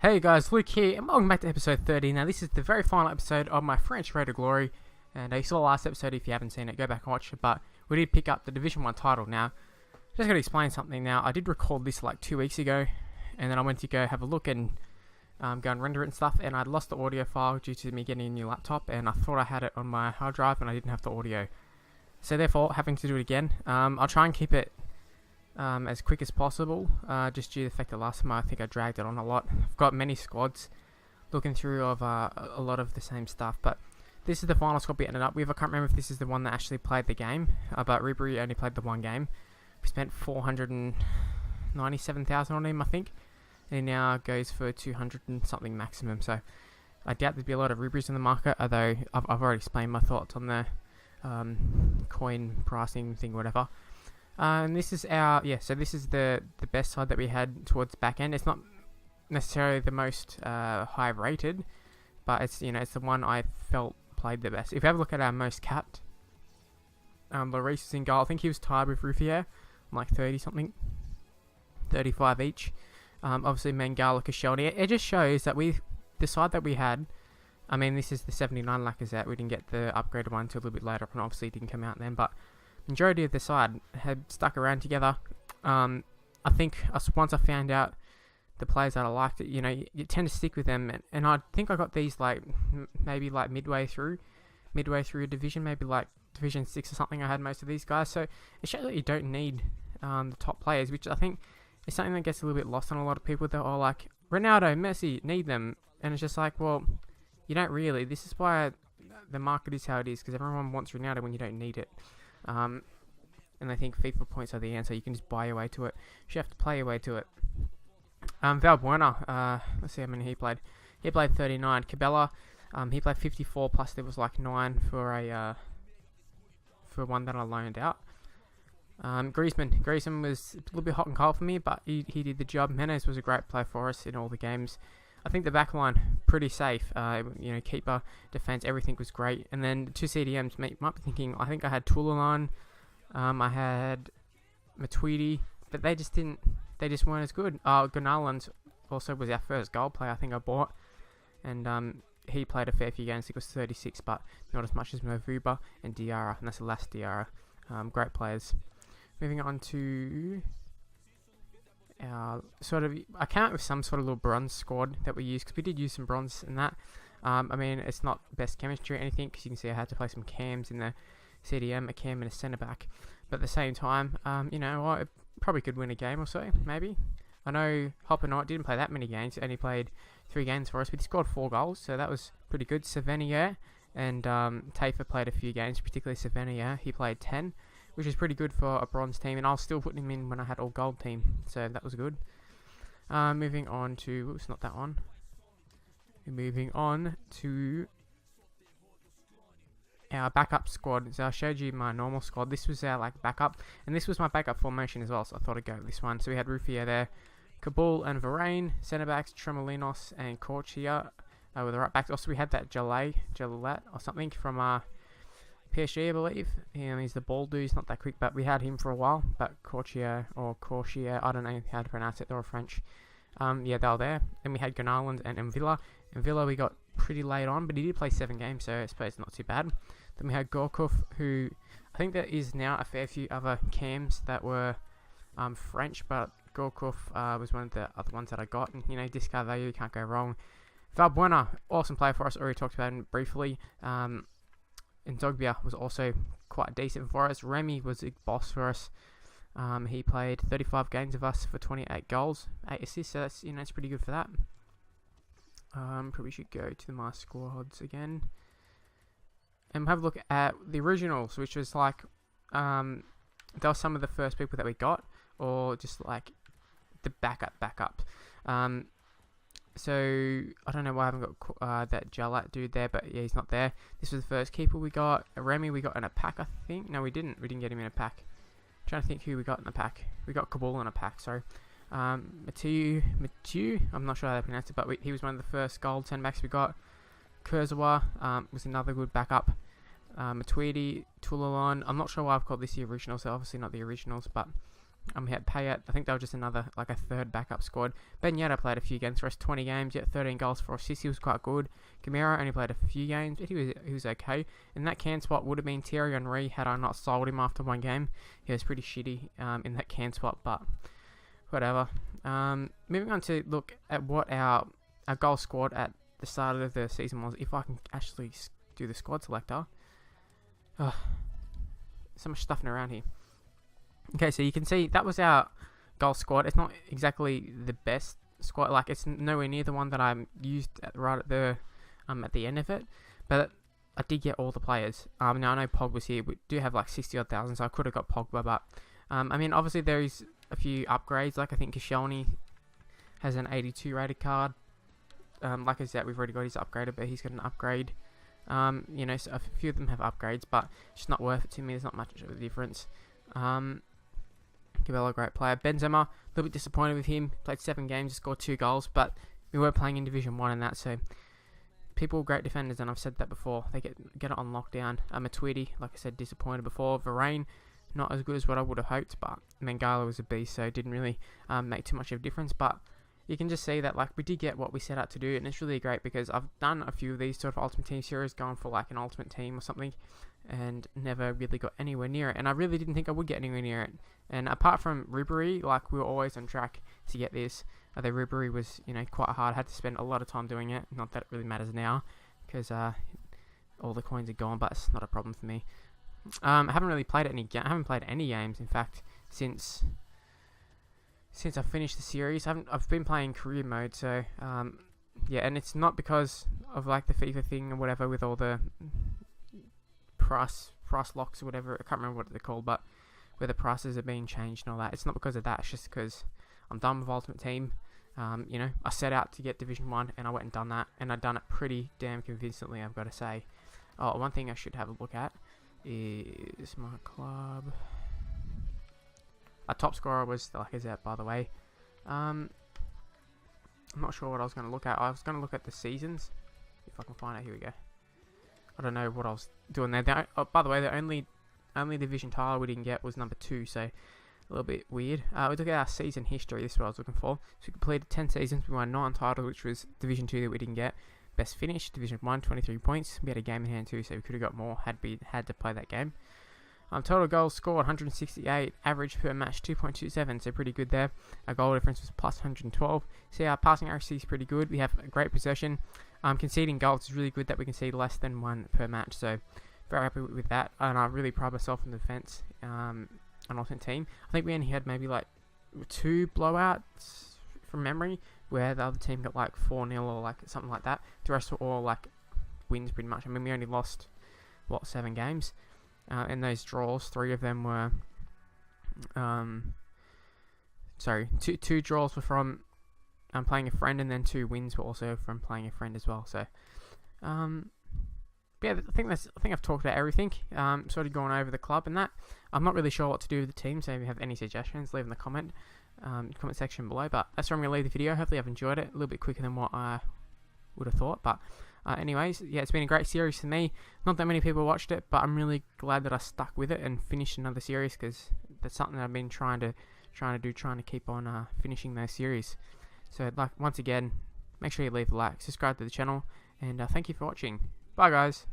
Hey guys, Luke here, and welcome back to episode 30. Now, this is the very final episode of my French Road to Glory, and you saw the last episode. If you haven't seen it, go back and watch it, but we did pick up the Division 1 title. Now, just going to explain something now. I did record this like 2 weeks ago, and then I went to go have a look and go and render it and stuff, and I'd lost the audio file due to me getting a new laptop, and I thought I had it on my hard drive, and I didn't have the audio. So therefore, having to do it again. I'll try and keep it as quick as possible, just due to the fact that last time I think I dragged it on a lot. I've got many squads looking through of a lot of the same stuff, but this is the final squad we ended up with. I can't remember if this is the one that actually played the game, but Ribery only played the one game. We spent 497,000 on him, I think, and he now goes for 200 and something maximum, so I doubt there'd be a lot of Riberys in the market, although I've already explained my thoughts on the coin pricing thing, whatever. And this is so this is the best side that we had towards the back end. It's not necessarily the most high rated, but it's the one I felt played the best. If you have a look at our most capped, Lloris is in goal. I think he was tied with Ruffier, like 30 something, 35 each. Obviously Mangala, Koscielny. It just shows that the side that we had. I mean, this is the 79 Lacazette. We didn't get the upgraded one until a little bit later, and obviously it didn't come out then, but majority of the side had stuck around together. I think once I found out the players that I liked, you tend to stick with them, and I think I got these maybe midway through a division, maybe like Division 6 or something. I had most of these guys, so it shows that you don't need the top players, which I think is something that gets a little bit lost on a lot of people. They're all like, Ronaldo, Messi, need them, and it's just like, well, you don't really. This is why the market is how it is, because everyone wants Ronaldo when you don't need it. And I think FIFA points are the answer. You can just buy your way to it. You have to play your way to it. Valbuena, let's see how many he played. He played 39. Cabela, he played 54, plus there was like 9 for one that I loaned out. Griezmann was a little bit hot and cold for me, but he did the job. Menez was a great player for us in all the games. I think the back line, pretty safe. Keeper, defense, everything was great. And then the two CDMs, might be thinking, I think I had Toulalan, I had Matuidi, but they just weren't as good. Gonalons also was our first goal player I think I bought. And he played a fair few games. He was 36, but not as much as Movuba and Diarra, and that's the last Diarra. Great players. Moving on to I came up with some sort of little bronze squad that we used, because we did use some bronze in that. I mean, it's not best chemistry or anything, because you can see I had to play some cams in the CDM, a cam and a centre back. But at the same time, I probably could win a game or so, maybe. I know Hopper Knight didn't play that many games, only played 3 games for us, but he scored 4 goals, so that was pretty good. Savanier and Tafer played a few games, particularly Savanier. He played 10. Which is pretty good for a bronze team, and I was still putting him in when I had all gold team, so that was good. Moving on to, oops, not that one. Moving on to our backup squad. So I showed you my normal squad. This was our backup, and this was my backup formation as well, so I thought I'd go with this one. So we had Ruffier there, Kabul and Varane, centre backs Tremolinos and Corchia with the right backs. Also we had that Gillette or something from PSG, I believe. He's the ball dude. He's not that quick, but we had him for a while. But Corchia, I don't know how to pronounce it. They were French. They were there. Then we had Gonalons and Mvilla. Mvilla we got pretty late on, but he did play 7 games, so I suppose not too bad. Then we had Gorkov, who I think there is now a fair few other cams that were French, but Gorkov was one of the other ones that I got. And discard value, you can't go wrong. Valbuena, awesome player for us. Already talked about him briefly. And Dogbia was also quite decent for us. Remy was a boss for us. He played 35 games of us for 28 goals, 8 assists. So that's it's pretty good for that. Probably should go to my squads again and have a look at the originals, which was they were some of the first people that we got, or just the backup. So I don't know why I haven't got that Gillette dude there, but yeah, he's not there. This was the first keeper we got. Remy we got in a pack, I think. No, we didn't. We didn't get him in a pack. I'm trying to think who we got in a pack. We got Kabul in a pack. Sorry, Mathieu. I'm not sure how they pronounce it, but he was one of the first gold 10 backs we got. Kurzawa was another good backup. Matuidi, Toulalan. I'm not sure why I've called this the originals. So obviously not the originals, but We had Payet. I think they were just another, like a third backup squad. Ben Yedder played a few games for us, 20 games, yet 13 goals, 4 assists. He was quite good. Gamero only played a few games, but he was okay. And that can spot would have been Thierry Henry had I not sold him after one game. He was pretty shitty in that can spot, but whatever. Moving on to look at what our goal squad at the start of the season was. If I can actually do the squad selector. Ugh, so much stuffing around here. Okay, so you can see that was our goal squad. It's not exactly the best squad. Like, it's nowhere near the one that I used right at the end of it. But I did get all the players. Now I know Pog was here. We do have like 60-odd thousand, so I could have got Pogba. But I mean, obviously there is a few upgrades. Like I think Koscielny has an 82 rated card. Like I said, we've already got his upgraded, but he's got an upgrade. You know, so a few of them have upgrades, but it's just not worth it to me. There's not much of a difference. Cabello, great player. Benzema, a little bit disappointed with him. Played 7 games, scored 2 goals, but we were playing in Division 1 and that, so people are great defenders, and I've said that before. They get it on lockdown. Matuidi, like I said, disappointed before. Varane, not as good as what I would have hoped, but Mangala was a beast, so it didn't really make too much of a difference, but you can just see that like we did get what we set out to do, and it's really great because I've done a few of these sort of Ultimate Team series, going for like an Ultimate Team or something, and never really got anywhere near it, and I really didn't think I would get anywhere near it. And apart from Ribery, like we were always on track to get this. Although Ribery was, you know, quite hard. I had to spend a lot of time doing it. Not that it really matters now, because all the coins are gone, but it's not a problem for me. I haven't really played I haven't played any games, in fact, since I finished the series. I've been playing career mode, so yeah, and it's not because of like the FIFA thing or whatever with all the price locks or whatever. I can't remember what they're called, but where the prices are being changed and all that. It's not because of that. It's just because I'm done with Ultimate Team. You know, I set out to get Division 1 and I went and done that, and I've done it pretty damn convincingly, I've got to say. Oh, one thing I should have a look at is my club. Our top scorer was Lacazette, by the way. I'm not sure what I was going to look at. I was going to look at the seasons, if I can find it. Here we go. I don't know what I was doing there. Oh, by the way, the only division title we didn't get was number 2, so a little bit weird. We look at our season history. This is what I was looking for. So we completed 10 seasons. We won 9 titles, which was Division 2 that we didn't get. Best finish, Division 1, 23 points. We had a game in hand too, so we could have got more had to play that game. Total goals scored 168, average per match 2.27, so pretty good there. Our goal difference was plus 112. See, our passing accuracy is pretty good. We have a great possession. Conceding goals is really good that we concede less than 1 per match, so very happy with that. And I really pride myself in the defense on Ultimate Team. I think we only had maybe like 2 blowouts from memory, where the other team got like 4-0 or like something like that. The rest were all like wins pretty much. I mean, we only lost 7 games. In those draws, 3 of them were, two draws were from playing a friend, and then 2 wins were also from playing a friend as well. So, yeah, I think I've talked about everything. Sort of gone over the club and that. I'm not really sure what to do with the team, so if you have any suggestions, leave in the comment section below. But that's where I'm gonna leave the video. Hopefully, I've enjoyed it a little bit quicker than what I would have thought, but. Anyways, yeah, it's been a great series for me. Not that many people watched it, but I'm really glad that I stuck with it and finished another series, because that's something that I've been trying to keep on finishing those series. So, like, once again, make sure you leave a like, subscribe to the channel, and thank you for watching. Bye, guys.